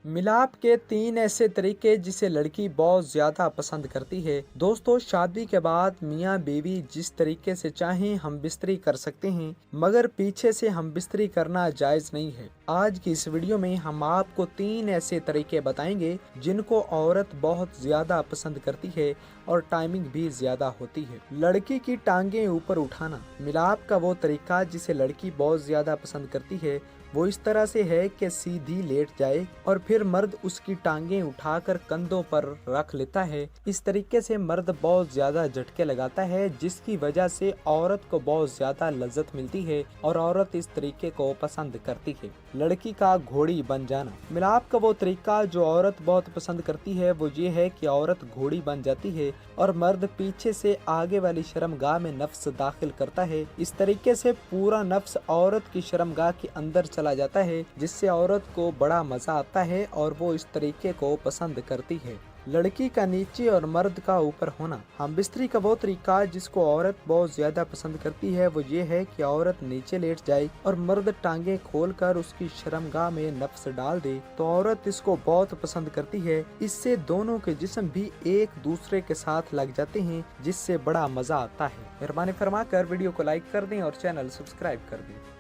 मिलाप के 3 ऐसे तरीके जिसे लड़की बहुत ज्यादा पसंद करती है। दोस्तों, शादी के बाद मियाँ बीवी जिस तरीके से चाहें हम बिस्तरी कर सकते हैं, मगर पीछे से हम बिस्तरी करना जायज नहीं है। आज की इस वीडियो में हम आपको 3 ऐसे तरीके बताएंगे जिनको औरत बहुत ज्यादा पसंद करती है और टाइमिंग भी ज्यादा होती है। लड़की की टांगे ऊपर उठाना। मिलाप का वो तरीका जिसे लड़की बहुत ज्यादा पसंद करती है वो इस तरह से है कि सीधी लेट जाए और फिर मर्द उसकी टांगे उठाकर कंधों पर रख लेता है। इस तरीके से मर्द बहुत ज्यादा झटके लगाता है, जिसकी वजह से औरत को बहुत ज्यादा लज्जत मिलती है और औरत इस तरीके को पसंद करती है। लड़की का घोड़ी बन जाना। मिलाप का वो तरीका जो औरत बहुत पसंद करती है वो ये है कि औरत घोड़ी बन जाती है और मर्द पीछे से आगे वाली शर्मगाह में नफ्स दाखिल करता है। इस तरीके से पूरा नफ्स औरत की शर्मगाह के अंदर चला जाता है, जिससे औरत को बड़ा मजा आता है और वो इस तरीके को पसंद करती है। लड़की का नीचे और मर्द का ऊपर होना। हम बिस्तरी का वो तरीका जिसको औरत बहुत ज्यादा पसंद करती है वो ये है कि औरत नीचे लेट जाए और मर्द टांगे खोलकर उसकी शर्मगाह में नफ्स डाल दे, तो औरत इसको बहुत पसंद करती है। इससे दोनों के जिस्म भी एक दूसरे के साथ लग जाते हैं, जिससे बड़ा मजा आता है। मेहरबानी फरमाकर वीडियो को लाइक कर दें और चैनल सब्सक्राइब कर दें।